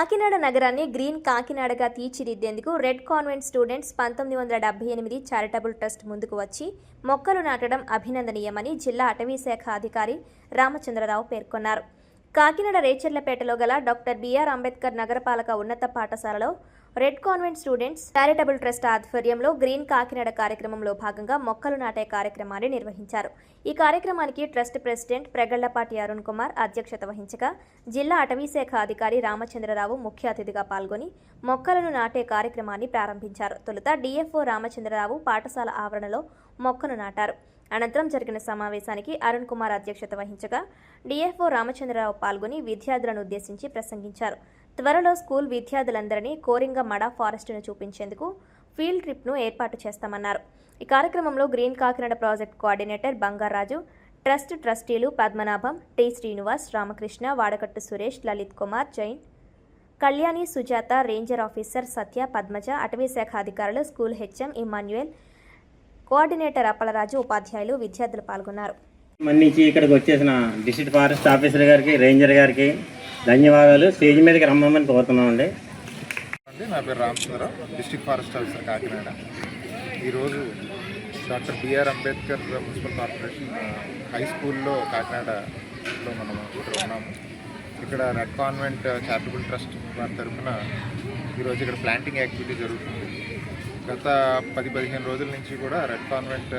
కాకినాడ నగరాన్ని గ్రీన్ కాకినాడగా తీర్చిదిద్దేందుకు red convent students 1978 charitable trust ముందుకు వచ్చి మొక్కలు నాటడం అభినందనీయమని జిల్లా అటవీ శాఖ అధికారి రామచంద్రరావు పేర్కొన్నారు. కాకినాడ రేచర్లపేటలో గల డాక్టర్ బిఆర్ అంబేద్కర్ నగరపాలక ఉన్నత పాఠశాలలో red convent students charitable trust ఆధ్వర్యంలో గ్రీన్ కాకినాడ కార్యక్రమంలో భాగంగా మొక్కలు నాటే కార్యక్రమాన్ని నిర్వహించారు. ఈ కార్యక్రమానికి ట్రస్ట్ ప్రెసిడెంట్ ప్రగళ్లపాటి అరుణ్ కుమార్ అధ్యక్షత వహించగా జిల్లా అటవీ శాఖ అధికారి రామచంద్రరావు ముఖ్య అతిథిగా పాల్గొని మొక్కలను నాటే కార్యక్రమాన్ని ప్రారంభించారు. తొలుత డిఎఫ్ఓ రామచంద్రరావు పాఠశాల ఆవరణలో మొక్కను నాటారు. అనంతరం జరిగిన సమావేశానికి అరుణ్ కుమార్ అధ్యక్షత వహించగా డిఎఫ్ఓ రామచంద్రరావు పాల్గొని విద్యార్థులను ఉద్దేశించి ప్రసంగించారు. త్వరలో స్కూల్ విద్యార్థులందరినీ కోరింగ మడ ఫారెస్ట్ను చూపించేందుకు ఫీల్డ్ ట్రిప్ను ఏర్పాటు చేస్తామన్నారు. ఈ కార్యక్రమంలో green Kakinada project coordinator Bangaraju, trust ట్రస్టీలు Padmanabham, T Srinivas, Ramakrishna, Vadakattu Suresh, Lalith Kumar, Jain, Kalyani, Sujatha, ranger officer Satya, Padmaja, అటవీ శాఖ అధికారులు, school HM Immanuel, coordinator Appalaraju, ఉపాధ్యాయులు, విద్యార్థులు పాల్గొన్నారు. మన్నించి ఇక్కడికి వచ్చేసిన డిస్ట్రిక్ట్ ఫారెస్ట్ ఆఫీసర్ గారికి, రేంజర్ గారికి ధన్యవాదాలు. స్టేజ్ మీదకి రమ్మని కోరుతున్నామండి. నా పేరు Ramachandra Rao, district forest officer Kakinada. ఈరోజు doctor BR Ambedkar municipal corporation high స్కూల్లో కాకినాడలో మనం ఇక్కడ ఉన్నాము. ఇక్కడ రెడ్ కాన్వెంట్ చారిటబుల్ ట్రస్ట్ వారి తరఫున ఈరోజు ఇక్కడ ప్లాంటింగ్ యాక్టివిటీ జరుగుతుంది. గత 10-15 రోజుల నుంచి కూడా రెడ్ కాన్వెంట్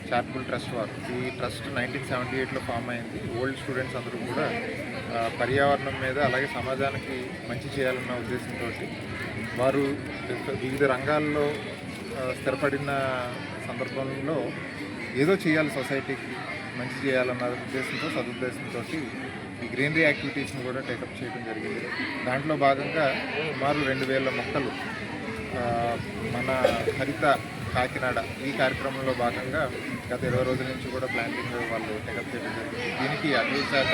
చారిటబుల్ ట్రస్ట్ వారు, ఈ ట్రస్ట్ 1978లో ఫామ్ అయింది. ఓల్డ్ స్టూడెంట్స్ అందరూ కూడా పర్యావరణం మీద అలాగే సమాజానికి మంచి చేయాలన్న ఉద్దేశంతో వారు వివిధ రంగాల్లో స్థిరపడిన సందర్భంలో ఏదో చేయాలి, సొసైటీకి మంచి చేయాలన్న ఉద్దేశంతో, సదుద్దేశంతో ఈ గ్రీనరీ యాక్టివిటీస్ని కూడా టేకప్ చేయడం జరిగింది. దాంట్లో భాగంగా సుమారు 2000 మొక్కలు మన హరిత కాకినాడ ఈ కార్యక్రమంలో భాగంగా గత 20 రోజుల నుంచి కూడా ప్లాంటింగ్ వాళ్ళు టేకప్ చేయడం జరిగింది. దీనికి అటవీ శాఖ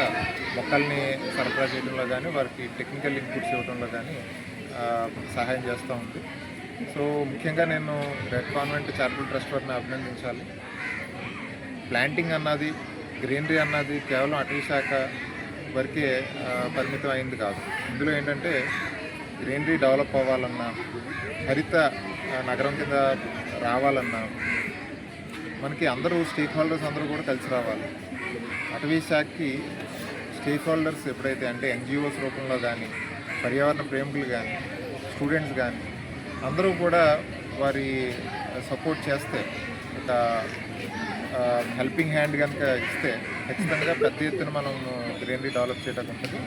మొక్కల్ని సరఫరా చేయడంలో కానీ, వారికి టెక్నికల్ ఇన్పుట్స్ ఇవ్వడంలో కానీ సహాయం చేస్తూ ఉంది. సో ముఖ్యంగా నేను రెడ్ కాన్వెంట్ చారిటబుల్ ట్రస్ట్ వారిని అభినందించాలి. ప్లాంటింగ్ అన్నది, గ్రీనరీ అన్నది కేవలం అటవీ శాఖ వరకే పరిమితం అయింది కాదు. ఇందులో ఏంటంటే గ్రీనరీ డెవలప్ అవ్వాలన్నా, హరిత నగరం కింద రావాలన్నా మనకి అందరూ స్టేక్ హోల్డర్స్ అందరూ కూడా కలిసి రావాలి. అటవీ శాఖకి స్టేక్ హోల్డర్స్ ఎప్పుడైతే అంటే ఎన్జిఓస్ రూపంలో కానీ, పర్యావరణ ప్రేమికులు కానీ, స్టూడెంట్స్ కానీ అందరూ కూడా వారి సపోర్ట్ చేస్తే, ఒక హెల్పింగ్ హ్యాండ్ కనుక ఇస్తే ఖచ్చితంగా పెద్ద ఎత్తున మనం గ్రీనరీ డెవలప్ చేయడానికి ఉంటుంది.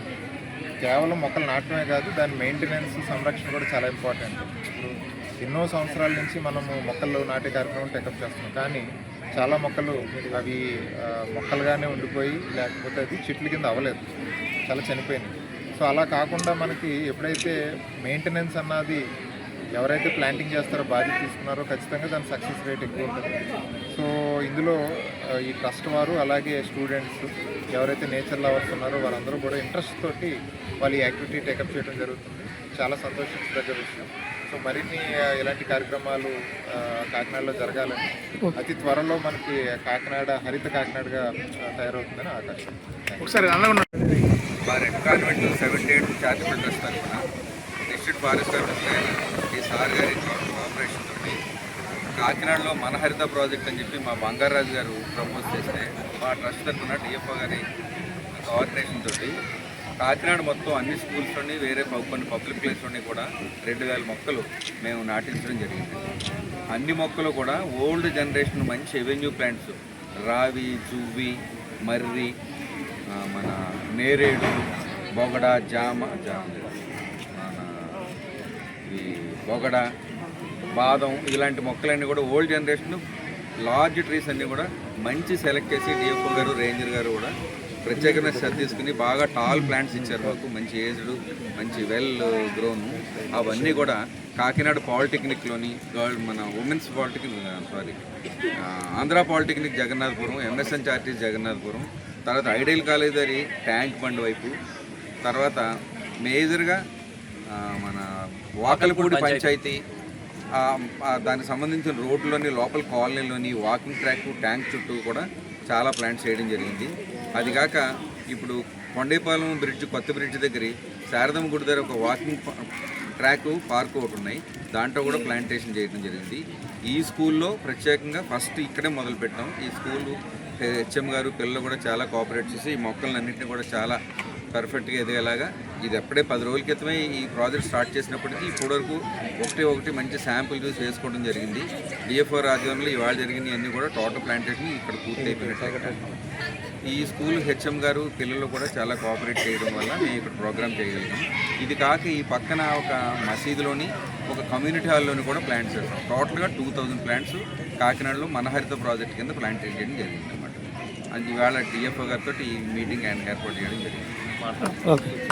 కేవలం మొక్కలు నాటడమే కాదు, దాని మెయింటెనెన్స్, సంరక్షణ కూడా చాలా ఇంపార్టెంట్. ఇప్పుడు ఎన్నో సంవత్సరాల నుంచి మనము మొక్కలు నాటే కార్యక్రమం టేకప్ చేస్తున్నాం, కానీ చాలా మొక్కలు అవి మొక్కలుగానే ఉండిపోయి, లేకపోతే అది చెట్ల కింద అవ్వలేదు, చాలా చనిపోయినాయి. సో అలా కాకుండా మనకి ఎప్పుడైతే మెయింటెనెన్స్ అన్నది ఎవరైతే ప్లాంటింగ్ చేస్తారో, బాధ్యత తీసుకున్నారో, ఖచ్చితంగా దాని సక్సెస్ రేట్ ఎక్కువ ఉంటుంది. సో ఇందులో ఈ ట్రస్ట్ వారు అలాగే స్టూడెంట్స్ ఎవరైతే నేచర్ లవర్స్ ఉన్నారో వారందరూ కూడా ఇంట్రెస్ట్ తోటి వాళ్ళు ఈ యాక్టివిటీ టేకప్ చేయడం జరుగుతుంది. చాలా సంతోషించదగ్గ విషయం. సో మరిన్ని ఇలాంటి కార్యక్రమాలు కాకినాడలో జరగాలని, అతి త్వరలో మనకి కాకినాడ హరిత కాకినాడగా తయారవుతుందని ఆకాశం. ఒకసారి రెడ్ కాన్వెంట్ 78 చారిటబుల్ ట్రస్ట్ తరఫున డిస్ట్రిక్ట్ ఫారెస్ట్ ఆఫీసర్ ఈ సార్ గారి కోఆపరేషన్ తోటి కాకినాడలో మన హరిత ప్రాజెక్ట్ అని చెప్పి మా బంగారాజు గారు ప్రపోజ్ చేస్తే, మా ట్రస్ట్ తరఫున డిఎఫ్ఓ గారి కోఆర్డినేషన్ తోటి కాకినాడ మొత్తం అన్ని స్కూల్స్లోని, వేరే కొన్ని పబ్లిక్ ప్లేస్లోని కూడా 2000 మొక్కలు మేము నాటించడం జరిగింది. అన్ని మొక్కలు కూడా ఓల్డ్ జనరేషన్ మంచి ఎవెన్యూ ప్లాంట్స్, రావి, జువ్వి, మర్రి, మన నేరేడు, బొగడ, ఈ బొగడ, బాదం, ఇలాంటి మొక్కలన్నీ కూడా ఓల్డ్ జనరేషన్ లార్జ్ ట్రీస్ అన్నీ కూడా మంచి సెలెక్ట్ చేసి డిఎఫ్ఓ గారు, రేంజర్ గారు కూడా ప్రత్యేకమైన శ్రద్ధ తీసుకుని బాగా టాల్ ప్లాంట్స్ ఇచ్చారు మాకు. మంచి ఏజ్డ్, మంచి వెల్ గ్రోన్. అవన్నీ కూడా కాకినాడ పాలిటెక్నిక్లోని, మన women's polytechnic, Andhra polytechnic Jagannathapuram, MSN charities Jagannathapuram, తర్వాత ఐడియల్ కాలేజ్ అది ట్యాంక్ బండ్ వైపు, తర్వాత మేజర్గా మన వాకలపూడి పంచాయతీ, దానికి సంబంధించిన రోడ్లోని, లోపల కాలనీలోని వాకింగ్ ట్రాక్, ట్యాంక్ చుట్టూ కూడా చాలా ప్లాంట్స్ చేయడం జరిగింది. అది కాక ఇప్పుడు కొండేపాలెం బ్రిడ్జ్, కొత్త బ్రిడ్జ్ దగ్గర శారదమ్మ గుడి దగ్గర ఒక వాకింగ్ ట్రాక్, పార్క్ ఒకటి ఉన్నాయి. దాంట్లో కూడా ప్లాంటేషన్ చేయడం జరిగింది. ఈ స్కూల్లో ప్రత్యేకంగా ఫస్ట్ ఇక్కడే మొదలు పెట్టాం. ఈ స్కూలు హెచ్ఎం గారు పిల్లలు కూడా చాలా కోఆపరేట్ చేసి ఈ మొక్కలన్నింటినీ కూడా చాలా పర్ఫెక్ట్గా ఎదిగేలాగా, ఇది ఎప్పుడే 10 రోజుల క్రితమే ఈ ప్రాజెక్ట్ స్టార్ట్ చేసినప్పటికీ ఇప్పటివరకు ఒకటి మంచి శాంపుల్ చూసి వేసుకోవడం జరిగింది. డిఎఫ్ఓ ఆధ్వర్యంలో ఇవాళ జరిగినవి అన్నీ కూడా టోటల్ ప్లాంటేషన్ ఇక్కడ పూర్తి అయిపోయినట్టు. ఈ స్కూల్ హెచ్ఎం గారు పిల్లలు కూడా చాలా కోఆపరేట్ చేయడం వల్ల మేము ఇక్కడ ప్రోగ్రామ్ చేయగలిగాం. ఇది కాక ఈ పక్కన ఒక మసీదులోని ఒక కమ్యూనిటీ హాల్లోని కూడా ప్లాంట్స్ చేస్తాం. టోటల్గా 2000 ప్లాంట్స్ కాకినాడలో మనహరిత ప్రాజెక్ట్ కింద ప్లాంటేషన్ చేయడం జరిగింది అన్నమాట. అది ఇవాళ డిఎఫ్ఓ గారితో ఈ మీటింగ్ ఏర్పాటు చేయడం జరిగింది.